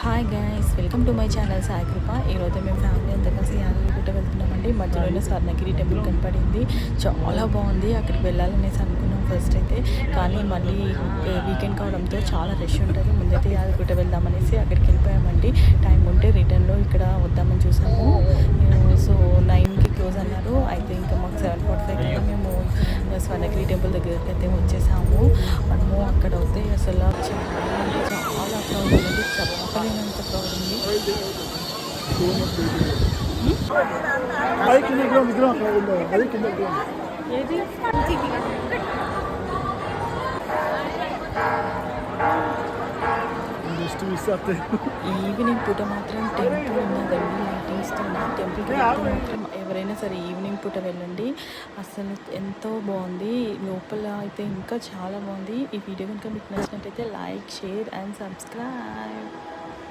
Hi guys, welcome to my channel Sai Krupa. ఈరోజు మేము family అంతా కలిసి యాదగిరిగుట్ట వెళ్తున్నామండి. మధ్యలోనే స్వర్ణగిరి టెంపుల్ కనపడింది, చాలా బాగుంది. అక్కడికి వెళ్ళాలనేసి అనుకున్నాం ఫస్ట్ అయితే, కానీ మళ్ళీ వీకెండ్ కావడంతో చాలా రష్ ఉంటుంది. ముందైతే యాదగిరిగుట్ట వెళ్దామనేసి అక్కడికి వెళ్ళిపోయామండి. టైం ఉంటే రిటర్న్లో ఇక్కడ వద్దామని చూసాము. సో 9కి క్లోజ్ అన్నారు. అయితే ఇంకా మాకు 7:45 కల్లా మేము స్వర్ణగిరి టెంపుల్ దగ్గరికి అయితే వచ్చేసాము. మనము అక్కడ అయితే అసలు చాలా క్రౌడ్ ఉంది, చెప్పలేనంత క్రౌడ్ ఉంది. ఏది ఈవినింగ్ పూట మాత్రం టెంపుల్ ఉన్నదండి, లైటింగ్స్తో. టెంపుల్కి వెళ్తే మాత్రం ఎవరైనా సరే ఈవినింగ్ పూట వెళ్ళండి, అసలు ఎంతో బాగుంది. లోపల అయితే ఇంకా చాలా బాగుంది. ఈ వీడియో కనుక మీకు నచ్చినట్టయితే లైక్, షేర్ అండ్ సబ్స్క్రైబ్.